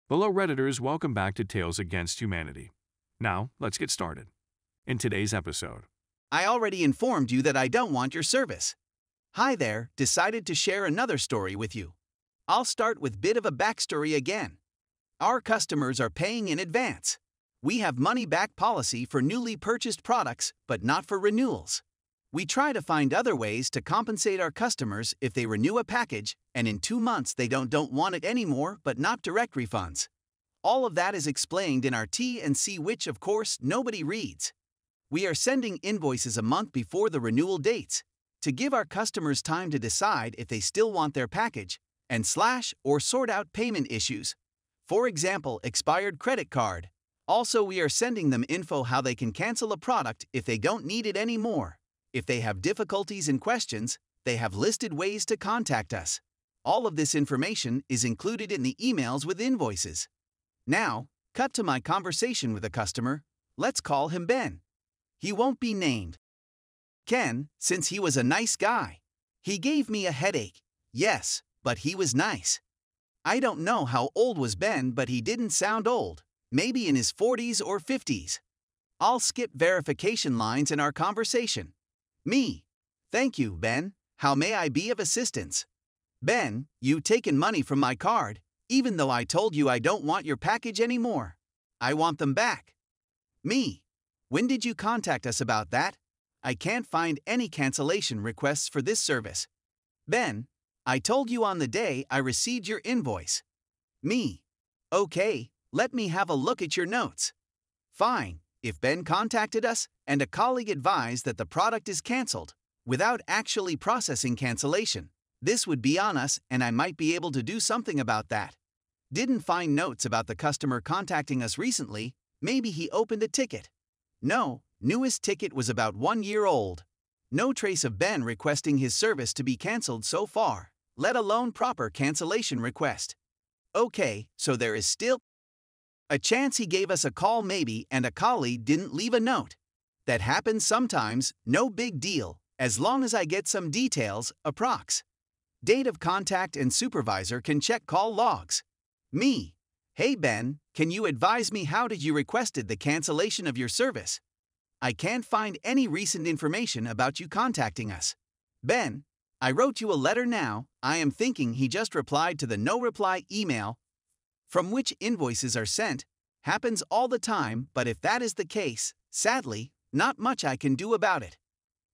Hello Redditors, welcome back to Tales Against Humanity. Now, let's get started. In today's episode, I already informed you that I don't want your service. Hi there, decided to share another story with you. I'll start with a bit of a backstory again. Our customers are paying in advance. We have money-back policy for newly purchased products, but not for renewals. We try to find other ways to compensate our customers if they renew a package and in 2 months they don't want it anymore, but not direct refunds. All of that is explained in our T&C, which of course nobody reads. We are sending invoices a month before the renewal dates to give our customers time to decide if they still want their package and slash or sort out payment issues. For example, expired credit card. Also, we are sending them info how they can cancel a product if they don't need it anymore. If they have difficulties and questions, they have listed ways to contact us. All of this information is included in the emails with invoices. Now, cut to my conversation with a customer. Let's call him Ben. He won't be named. Ken, since he was a nice guy. He gave me a headache. Yes, but he was nice. I don't know how old was Ben, but he didn't sound old. Maybe in his 40s or 50s. I'll skip verification lines in our conversation. Me. Thank you, Ben. How may I be of assistance? Ben, you taken money from my card, even though I told you I don't want your package anymore. I want them back. Me. When did you contact us about that? I can't find any cancellation requests for this service. Ben, I told you on the day I received your invoice. Me. Okay, let me have a look at your notes. Fine. If Ben contacted us and a colleague advised that the product is canceled, without actually processing cancellation, this would be on us and I might be able to do something about that. Didn't find notes about the customer contacting us recently, maybe he opened a ticket. No, newest ticket was about 1 year old. No trace of Ben requesting his service to be canceled so far, let alone proper cancellation request. Okay, so there is still a chance he gave us a call maybe and a colleague didn't leave a note. That happens sometimes, no big deal, as long as I get some details, approx. Date of contact and supervisor can check call logs. Me. Hey Ben, can you advise me how did you requested the cancellation of your service? I can't find any recent information about you contacting us. Ben, I wrote you a letter now, I am thinking he just replied to the no reply email from which invoices are sent. Happens all the time, but if that is the case, sadly, not much I can do about it.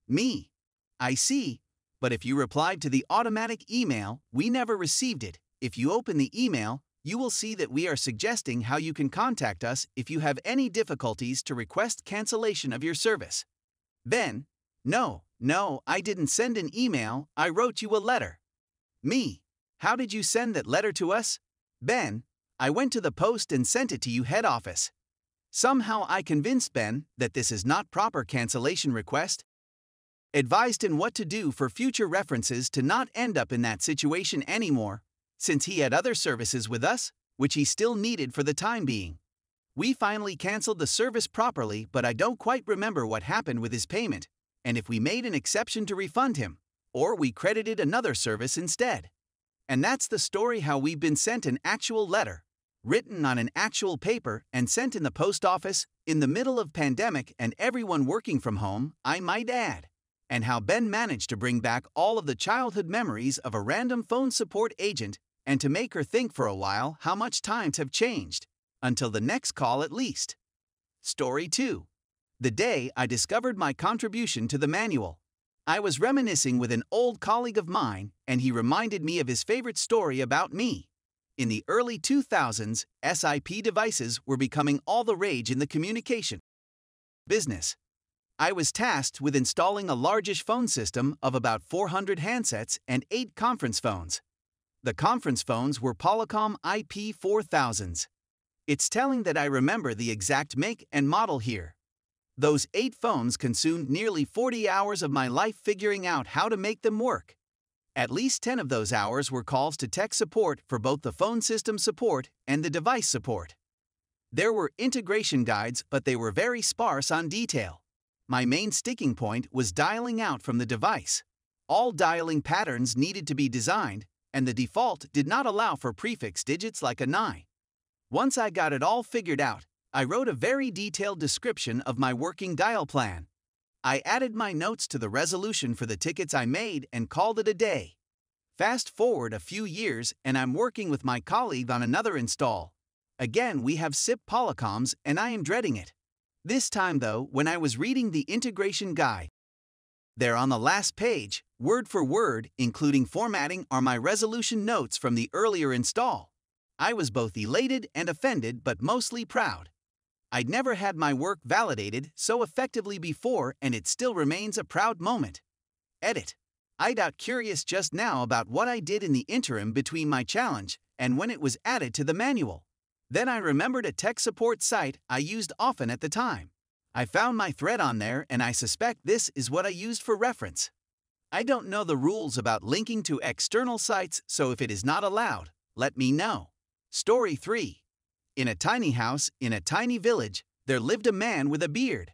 Me. I see, but if you replied to the automatic email, we never received it. If you open the email, you will see that we are suggesting how you can contact us if you have any difficulties to request cancellation of your service. Ben, no, I didn't send an email, I wrote you a letter. Me. How did you send that letter to us? Ben, I went to the post and sent it to you head office. Somehow I convinced Ben that this is not proper cancellation request. Advised him what to do for future references to not end up in that situation anymore, since he had other services with us, which he still needed for the time being. We finally canceled the service properly, but I don't quite remember what happened with his payment, and if we made an exception to refund him, or we credited another service instead. And that's the story how we've been sent an actual letter, written on an actual paper and sent in the post office, in the middle of pandemic and everyone working from home, I might add. And how Ben managed to bring back all of the childhood memories of a random phone support agent and to make her think for a while how much times have changed, until the next call at least. Story 2. The day I discovered my contribution to the manual. I was reminiscing with an old colleague of mine, and he reminded me of his favorite story about me. In the early 2000s, SIP devices were becoming all the rage in the communication business. I was tasked with installing a largish phone system of about 400 handsets and 8 conference phones. The conference phones were Polycom IP4000s. It's telling that I remember the exact make and model here. Those 8 phones consumed nearly 40 hours of my life figuring out how to make them work. At least 10 of those hours were calls to tech support for both the phone system support and the device support. There were integration guides, but they were very sparse on detail. My main sticking point was dialing out from the device. All dialing patterns needed to be designed, and the default did not allow for prefix digits like a 9. Once I got it all figured out, I wrote a very detailed description of my working dial plan. I added my notes to the resolution for the tickets I made and called it a day. Fast forward a few years and I'm working with my colleague on another install. Again, we have SIP polycoms and I am dreading it. This time though, when I was reading the integration guide, there on the last page, word for word, including formatting, are my resolution notes from the earlier install. I was both elated and offended, but mostly proud. I'd never had my work validated so effectively before, and it still remains a proud moment. Edit. I got curious just now about what I did in the interim between my challenge and when it was added to the manual. Then I remembered a tech support site I used often at the time. I found my thread on there and I suspect this is what I used for reference. I don't know the rules about linking to external sites, so if it is not allowed, let me know. Story 3. In a tiny house, in a tiny village, there lived a man with a beard.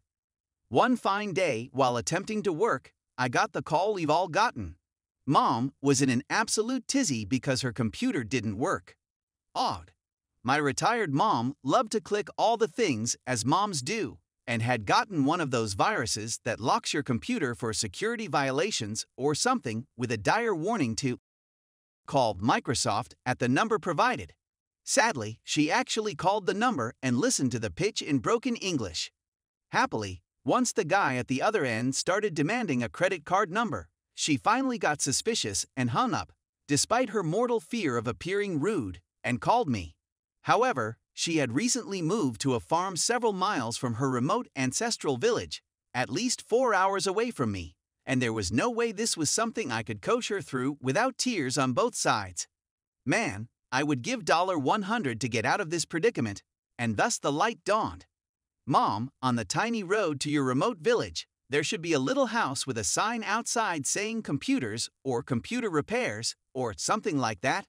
One fine day, while attempting to work, I got the call we've all gotten. Mom was in an absolute tizzy because her computer didn't work. Odd. My retired mom loved to click all the things as moms do, and had gotten one of those viruses that locks your computer for security violations or something, with a dire warning to call Microsoft at the number provided. Sadly, she actually called the number and listened to the pitch in broken English. Happily, once the guy at the other end started demanding a credit card number, she finally got suspicious and hung up, despite her mortal fear of appearing rude, and called me. However, she had recently moved to a farm several miles from her remote ancestral village, at least 4 hours away from me, and there was no way this was something I could coach her through without tears on both sides. Man, I would give $100 to get out of this predicament, and thus the light dawned. Mom, on the tiny road to your remote village, there should be a little house with a sign outside saying computers or computer repairs or something like that.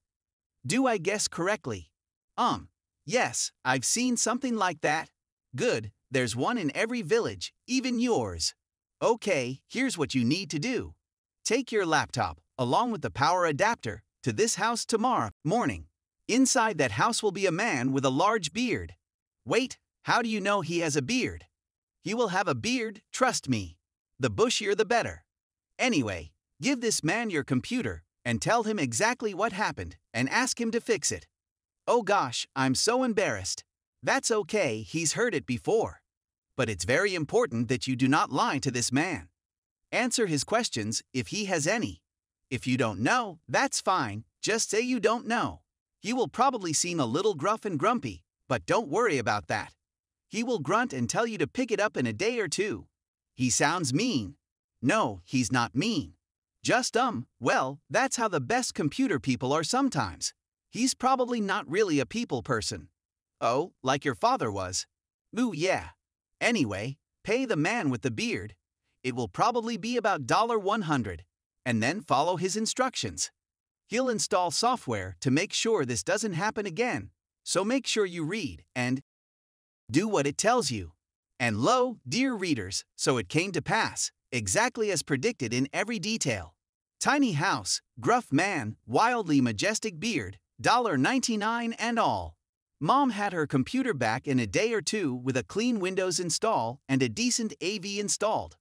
Do I guess correctly? Yes, I've seen something like that. Good, there's one in every village, even yours. Okay, here's what you need to do. Take your laptop, along with the power adapter, to this house tomorrow morning. Inside that house will be a man with a large beard. Wait, how do you know he has a beard? He will have a beard, trust me. The bushier the better. Anyway, give this man your computer, and tell him exactly what happened, and ask him to fix it. Oh gosh, I'm so embarrassed. That's okay, he's heard it before. But it's very important that you do not lie to this man. Answer his questions if he has any. If you don't know, that's fine, just say you don't know. He will probably seem a little gruff and grumpy, but don't worry about that. He will grunt and tell you to pick it up in a day or two. He sounds mean. No, he's not mean. Just well, that's how the best computer people are sometimes. He's probably not really a people person. Oh, like your father was. Ooh, yeah. Anyway, pay the man with the beard. It will probably be about $100, and then follow his instructions. He'll install software to make sure this doesn't happen again, so make sure you read and do what it tells you. And lo, dear readers, so it came to pass, exactly as predicted in every detail. Tiny house, gruff man, wildly majestic beard, $1.99 and all. Mom had her computer back in a day or two with a clean Windows install and a decent AV installed.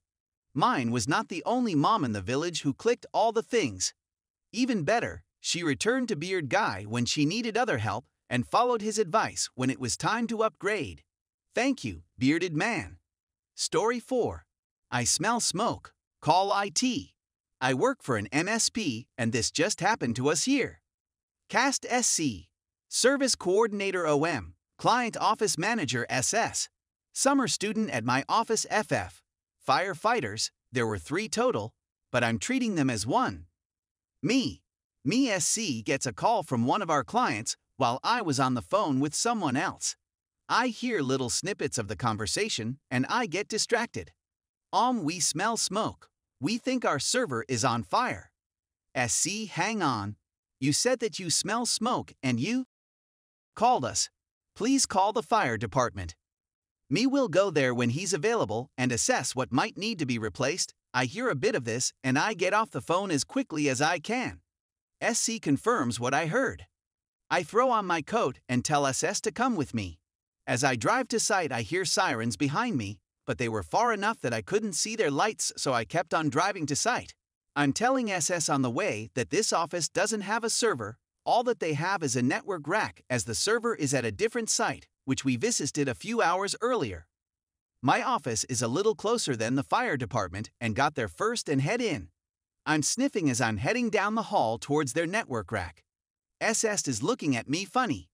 Mine was not the only mom in the village who clicked all the things. Even better, she returned to Beard Guy when she needed other help and followed his advice when it was time to upgrade. Thank you, bearded man. Story 4. I smell smoke. Call IT. I work for an MSP and this just happened to us here. Cast SC. Service Coordinator OM. Client Office Manager SS. Summer student at my office FF. Firefighters, there were 3 total, but I'm treating them as one. Me SC gets a call from one of our clients while I was on the phone with someone else. I hear little snippets of the conversation and I get distracted. We smell smoke. We think our server is on fire. SC, hang on. You said that you smell smoke and you called us. Please call the fire department. Me will go there when he's available and assess what might need to be replaced. I hear a bit of this and I get off the phone as quickly as I can. SC confirms what I heard. I throw on my coat and tell SS to come with me. As I drive to site, I hear sirens behind me, but they were far enough that I couldn't see their lights, so I kept on driving to site. I'm telling SS on the way that this office doesn't have a server, all that they have is a network rack, as the server is at a different site, which we visited a few hours earlier. My office is a little closer than the fire department and got there first and head in. I'm sniffing as I'm heading down the hall towards their network rack. SS is looking at me funny.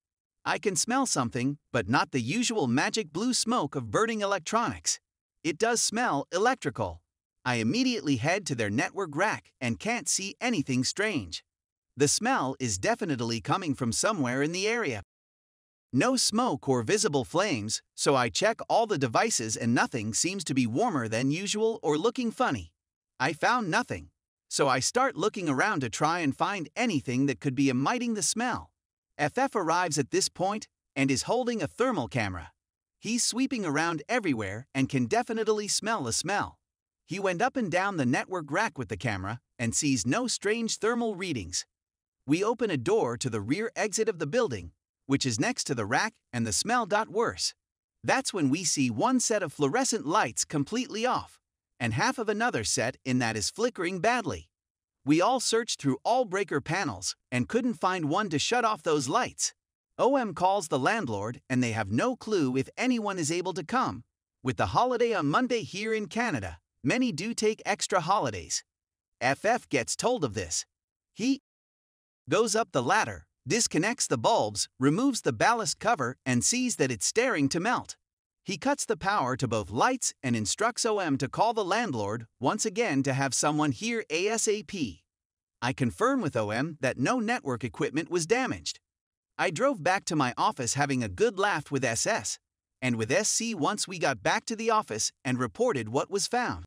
I can smell something, but not the usual magic blue smoke of burning electronics. It does smell electrical. I immediately head to their network rack and can't see anything strange. The smell is definitely coming from somewhere in the area. No smoke or visible flames, so I check all the devices and nothing seems to be warmer than usual or looking funny. I found nothing, so I start looking around to try and find anything that could be emitting the smell. FF arrives at this point and is holding a thermal camera. He's sweeping around everywhere and can definitely smell the smell. He went up and down the network rack with the camera and sees no strange thermal readings. We open a door to the rear exit of the building, which is next to the rack, and the smell got worse. That's when we see one set of fluorescent lights completely off, and half of another set in that is flickering badly. We all searched through all breaker panels and couldn't find one to shut off those lights. OM calls the landlord and they have no clue if anyone is able to come. With the holiday on Monday here in Canada, many do take extra holidays. FF gets told of this. He goes up the ladder, disconnects the bulbs, removes the ballast cover, and sees that it's starting to melt. He cuts the power to both lights and instructs OM to call the landlord once again to have someone here ASAP. I confirm with OM that no network equipment was damaged. I drove back to my office having a good laugh with SS, and with SC once we got back to the office and reported what was found.